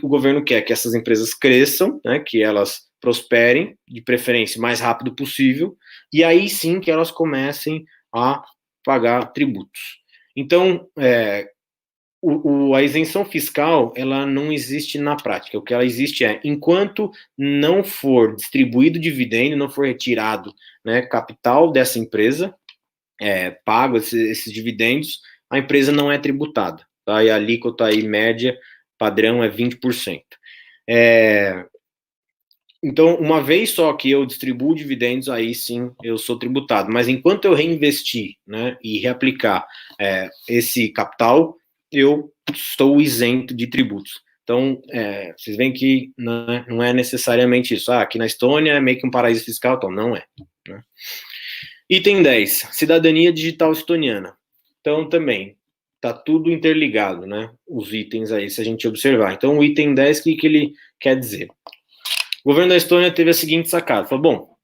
O governo quer que essas empresas cresçam, né, que elas prosperem, de preferência, o mais rápido possível, e aí sim que elas comecem a pagar tributos. Então, a isenção fiscal, ela não existe na prática. O que ela existe enquanto não for distribuído dividendo, não for retirado, né, capital dessa empresa, pago esses dividendos, a empresa não é tributada. Tá? E a alíquota aí, média, padrão, é 20%. Então, uma vez só que eu distribuo dividendos, aí sim eu sou tributado. Mas enquanto eu reinvestir, né, e reaplicar esse capital, eu estou isento de tributos. Então, vocês veem que não é necessariamente isso. Aqui na Estônia é meio que um paraíso fiscal, então não é. Né? Item 10, cidadania digital estoniana. Então, também, está tudo interligado, né? Os itens aí, se a gente observar. Então, o item 10, o que ele quer dizer? O governo da Estônia teve a seguinte sacada, falou, bom,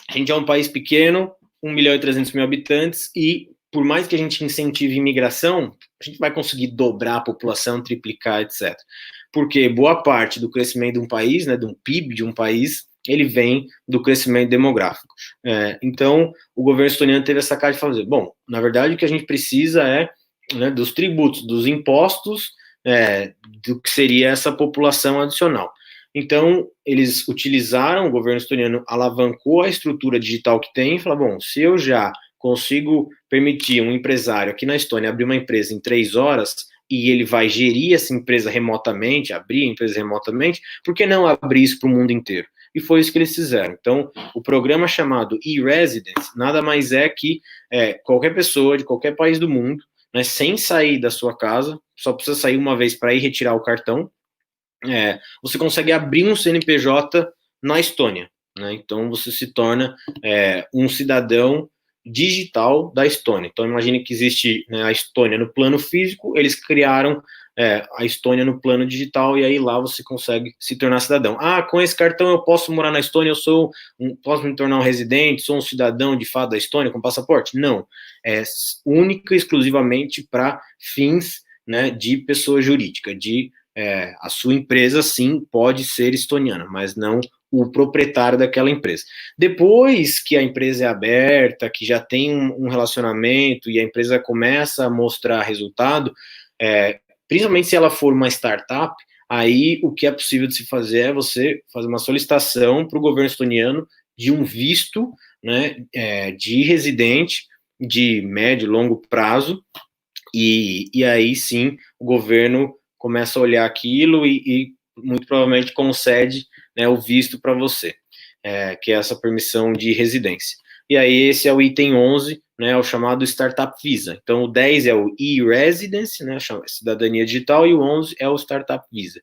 a gente é um país pequeno, 1.300.000 habitantes, e por mais que a gente incentive imigração, a gente vai conseguir dobrar a população, triplicar, etc. Porque boa parte do crescimento de um país, né, do PIB de um país, ele vem do crescimento demográfico. Então, o governo estoniano teve a sacada de fazer, bom, na verdade o que a gente precisa né, dos tributos, dos impostos, do que seria essa população adicional. Então, eles utilizaram, o governo estoniano alavancou a estrutura digital que tem e falou, bom, se eu já consigo permitir um empresário aqui na Estônia abrir uma empresa em 3 horas e ele vai gerir essa empresa remotamente, abrir a empresa remotamente, por que não abrir isso para o mundo inteiro? E foi isso que eles fizeram. Então, o programa chamado e-Residence nada mais é que qualquer pessoa de qualquer país do mundo, né, sem sair da sua casa, só precisa sair uma vez para ir retirar o cartão, você consegue abrir um CNPJ na Estônia, né? Então você se torna um cidadão digital da Estônia. Então imagine que existe, né, a Estônia no plano físico, eles criaram a Estônia no plano digital e aí lá você consegue se tornar cidadão. Com esse cartão eu posso morar na Estônia, posso me tornar um residente, sou um cidadão de fato da Estônia com passaporte? Não, é única e exclusivamente para fins, né, de pessoa jurídica, a sua empresa, sim, pode ser estoniana, mas não o proprietário daquela empresa. Depois que a empresa é aberta, que já tem um relacionamento e a empresa começa a mostrar resultado, principalmente se ela for uma startup, aí o que é possível de se fazer é você fazer uma solicitação para o governo estoniano de um visto né, de residente de médio e longo prazo, e aí sim o governo começa a olhar aquilo e muito provavelmente concede, né, o visto para você, que é essa permissão de residência. E aí esse é o item 11, né, o chamado Startup Visa. Então o 10 é o e-residence, né, cidadania digital, e o 11 é o Startup Visa.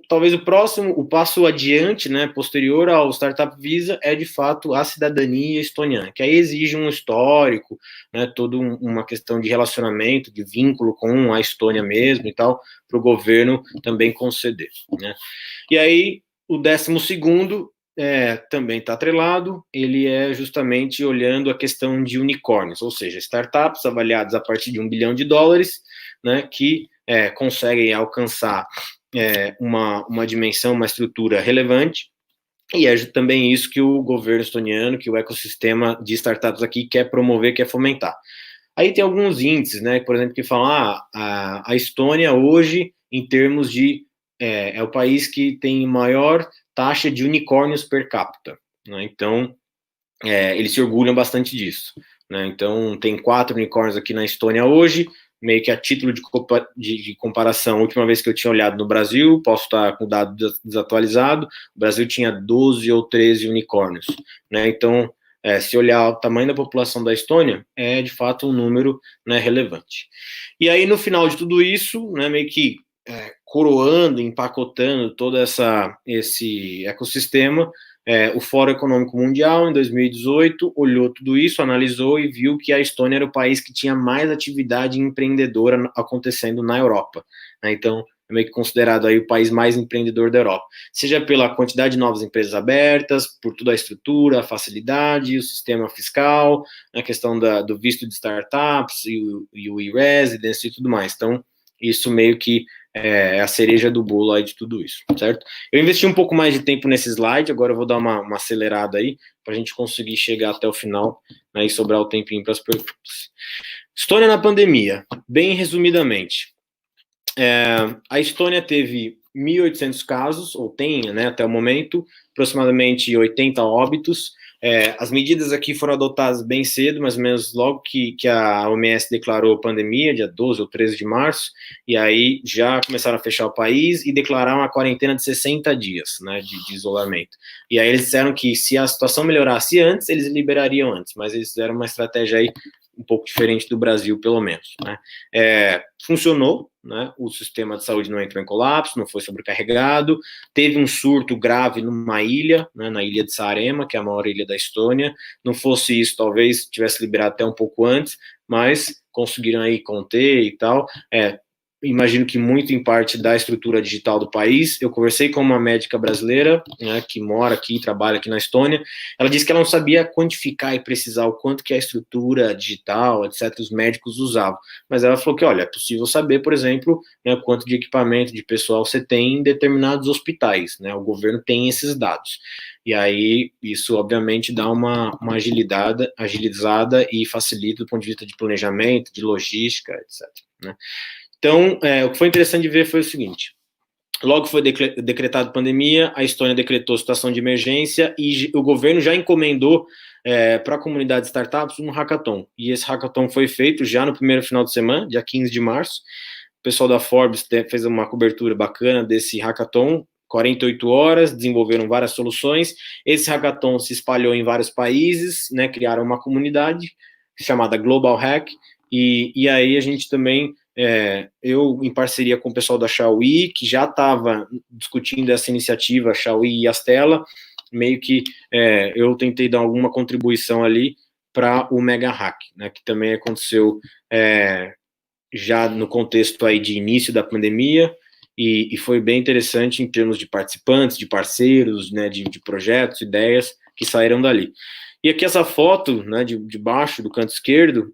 Talvez o passo adiante, né, posterior ao Startup Visa, é de fato a cidadania estoniana, que aí exige um histórico, né, toda uma questão de relacionamento, de vínculo com a Estônia mesmo e tal, para o governo também conceder, né. E aí, o 12º também está atrelado, ele é justamente olhando a questão de unicórnios, ou seja, startups avaliadas a partir de $1 bilhão, né, que conseguem alcançar uma dimensão, uma estrutura relevante, e é também isso que o governo estoniano, que o ecossistema de startups aqui quer promover, quer fomentar. Aí tem alguns índices, né, por exemplo, que falam, a Estônia hoje, em termos de, é o país que tem maior taxa de unicórnios per capita, né, então, eles se orgulham bastante disso, né, então tem 4 unicórnios aqui na Estônia hoje, meio que a título de comparação, a última vez que eu tinha olhado no Brasil, posso estar com o dado desatualizado, o Brasil tinha 12 ou 13 unicórnios, né, então, se olhar o tamanho da população da Estônia, é de fato um número, né, relevante. E aí, no final de tudo isso, né, meio que coroando, empacotando todo esse ecossistema, o Fórum Econômico Mundial, em 2018, olhou tudo isso, analisou e viu que a Estônia era o país que tinha mais atividade empreendedora acontecendo na Europa, né? Então, é meio que considerado aí o país mais empreendedor da Europa, seja pela quantidade de novas empresas abertas, por toda a estrutura, a facilidade, o sistema fiscal, a questão do visto de startups e o e-residence e tudo mais. Então, isso meio que é a cereja do bolo aí de tudo isso, certo? Eu investi um pouco mais de tempo nesse slide, agora eu vou dar uma acelerada aí, para a gente conseguir chegar até o final, né, e sobrar o tempinho para as perguntas. Estônia na pandemia, bem resumidamente. A Estônia teve 1.800 casos, ou tem, né, até o momento, aproximadamente 80 óbitos. As medidas aqui foram adotadas bem cedo, mais ou menos logo que a OMS declarou pandemia, dia 12 ou 13 de março, e aí já começaram a fechar o país e declararam uma quarentena de 60 dias, né, de isolamento. E aí eles disseram que se a situação melhorasse antes, eles liberariam antes, mas eles fizeram uma estratégia aí um pouco diferente do Brasil, pelo menos, né. Funcionou, né, o sistema de saúde não entrou em colapso, não foi sobrecarregado, teve um surto grave numa ilha, né, na ilha de Saaremaa, que é a maior ilha da Estônia. Não fosse isso, talvez tivesse liberado até um pouco antes, mas conseguiram aí conter e tal. Imagino que muito em parte da estrutura digital do país. Eu conversei com uma médica brasileira, né, que mora aqui, trabalha aqui na Estônia. Ela disse que ela não sabia quantificar e precisar o quanto que a estrutura digital, etc., os médicos usavam. Mas ela falou que, olha, é possível saber, por exemplo, né, quanto de equipamento, de pessoal você tem em determinados hospitais, né? O governo tem esses dados. E aí, isso, obviamente, dá uma agilizada e facilita do ponto de vista de planejamento, de logística, etc., né? Então, o que foi interessante de ver foi o seguinte: logo foi decretado pandemia, a Estônia decretou situação de emergência e o governo já encomendou para a comunidade de startups um hackathon. E esse hackathon foi feito já no primeiro final de semana, dia 15 de março. O pessoal da Forbes fez uma cobertura bacana desse hackathon, 48 horas, desenvolveram várias soluções. Esse hackathon se espalhou em vários países, né, criaram uma comunidade chamada Global Hack, e aí a gente também, eu em parceria com o pessoal da Xiaoyi, que já estava discutindo essa iniciativa, Xiaoyi e Astela, meio que eu tentei dar alguma contribuição ali para o Mega Hack, né, que também aconteceu já no contexto aí de início da pandemia, e foi bem interessante em termos de participantes, de parceiros, né, de projetos, ideias que saíram dali. E aqui essa foto, né, de baixo, do canto esquerdo,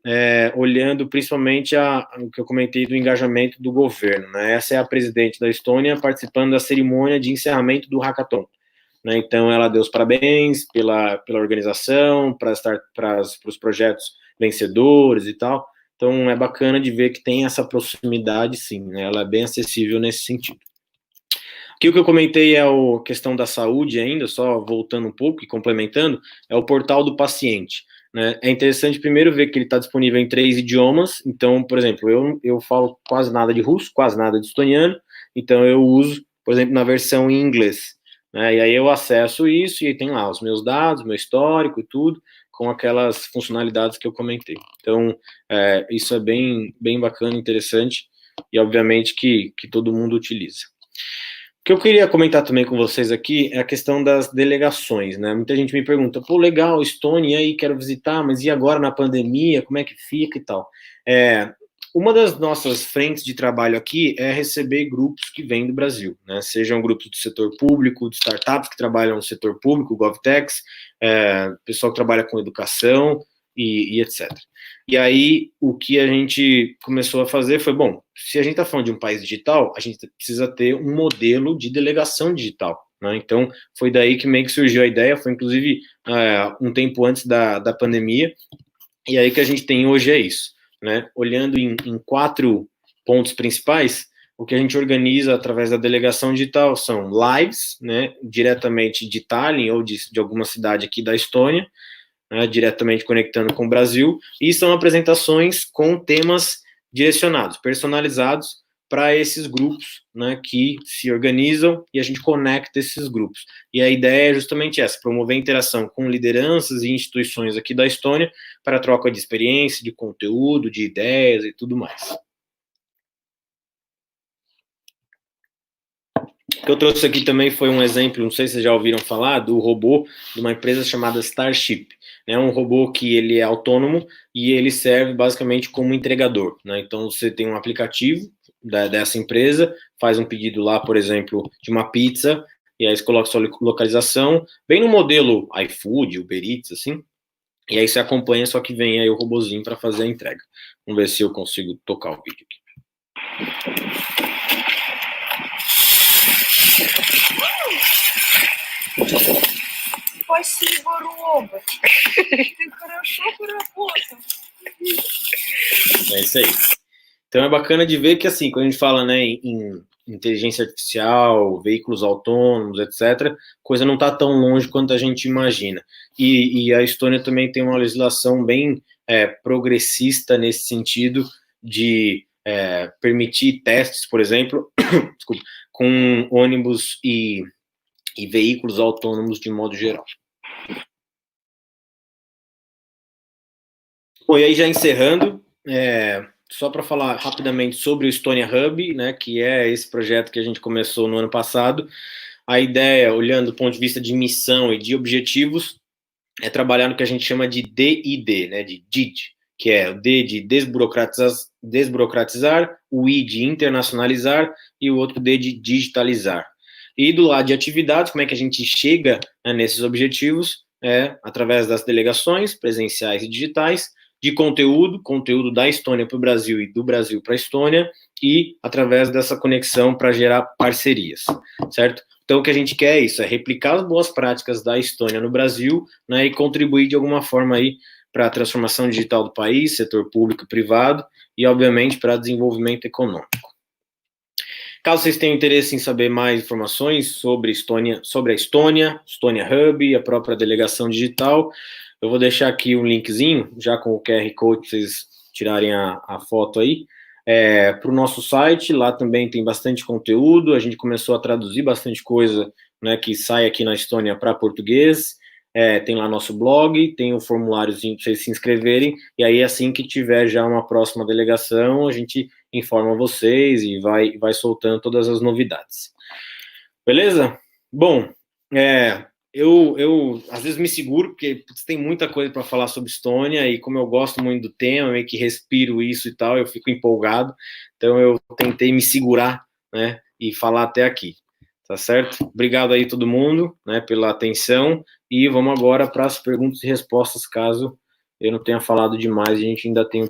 olhando principalmente o que eu comentei do engajamento do governo, né? Essa é a presidente da Estônia participando da cerimônia de encerramento do hackathon, né? Então ela deu os parabéns pela organização, para os projetos vencedores e tal. Então é bacana de ver que tem essa proximidade, sim, né? Ela é bem acessível nesse sentido. Aqui o que eu comentei é a questão da saúde ainda, só voltando um pouco e complementando, é o portal do paciente. Né? É interessante primeiro ver que ele está disponível em 3 idiomas, então, por exemplo, eu falo quase nada de russo, quase nada de estoniano, então eu uso, por exemplo, na versão em inglês. Né? E aí eu acesso isso e aí tem lá os meus dados, meu histórico e tudo, com aquelas funcionalidades que eu comentei. Então, isso é bem bacana, interessante, e obviamente que todo mundo utiliza. O que eu queria comentar também com vocês aqui é a questão das delegações, né? Muita gente me pergunta, pô, legal, Estônia, e aí quero visitar, mas e agora na pandemia, como é que fica e tal? Uma das nossas frentes de trabalho aqui é receber grupos que vêm do Brasil, né? Sejam grupos do setor público, de startups que trabalham no setor público, GovTechs, pessoal que trabalha com educação e etc. E aí, o que a gente começou a fazer foi, bom, se a gente está falando de um país digital, a gente precisa ter um modelo de delegação digital, né? Então, foi daí que meio que surgiu a ideia, foi inclusive um tempo antes da pandemia, e aí que a gente tem hoje é isso, né? Olhando em 4 pontos principais, o que a gente organiza através da delegação digital são lives, né, diretamente de Tallinn ou de alguma cidade aqui da Estônia, né, diretamente conectando com o Brasil, e são apresentações com temas direcionados, personalizados para esses grupos, né, que se organizam e a gente conecta esses grupos. E a ideia é justamente essa, promover interação com lideranças e instituições aqui da Estônia para troca de experiência, de conteúdo, de ideias e tudo mais. O que eu trouxe aqui também foi um exemplo, não sei se vocês já ouviram falar, do robô de uma empresa chamada Starship. É um robô que ele é autônomo e ele serve basicamente como entregador. Né? Então, você tem um aplicativo dessa empresa, faz um pedido lá, por exemplo, de uma pizza, e aí você coloca sua localização, bem no modelo iFood, Uber Eats, assim, e aí você acompanha, só que vem aí o robozinho para fazer a entrega. Vamos ver se eu consigo tocar o vídeo aqui. Спасибо, робот. Ты хорошо поработал. É isso aí. Então é bacana de ver que, assim, quando a gente fala, né, em inteligência artificial, veículos autônomos, etc., coisa não está tão longe quanto a gente imagina. E a Estônia também tem uma legislação bem progressista nesse sentido de permitir testes, por exemplo, desculpa, com ônibus e veículos autônomos de modo geral. Bom, e aí já encerrando, só para falar rapidamente sobre o Estônia Hub, né, que é esse projeto que a gente começou no ano passado. A ideia, olhando do ponto de vista de missão e de objetivos, é trabalhar no que a gente chama de DID, né, de DID, que é o D de desburocratizar, o I de internacionalizar e o outro D de digitalizar. E do lado de atividades, como é que a gente chega, né, nesses objetivos? Através das delegações presenciais e digitais, de conteúdo da Estônia para o Brasil e do Brasil para a Estônia, e através dessa conexão para gerar parcerias, certo? Então, o que a gente quer é isso, é replicar as boas práticas da Estônia no Brasil, né, e contribuir de alguma forma aí para a transformação digital do país, setor público e privado, e, obviamente, para desenvolvimento econômico. Caso vocês tenham interesse em saber mais informações sobre a Estônia, Estônia Hub e a própria delegação digital, eu vou deixar aqui um linkzinho, já com o QR Code, para vocês tirarem a foto aí, para o nosso site. Lá também tem bastante conteúdo, a gente começou a traduzir bastante coisa, né, que sai aqui na Estônia para português. Tem lá nosso blog, tem o formuláriozinho para vocês se inscreverem, e aí assim que tiver já uma próxima delegação, a gente informa vocês e vai soltando todas as novidades. Beleza? Bom, eu às vezes me seguro, porque tem muita coisa para falar sobre Estônia, e como eu gosto muito do tema, meio que respiro isso e tal, eu fico empolgado, então eu tentei me segurar, né, e falar até aqui, tá certo? Obrigado aí todo mundo, né, pela atenção, e vamos agora para as perguntas e respostas, caso eu não tenha falado demais, a gente ainda tem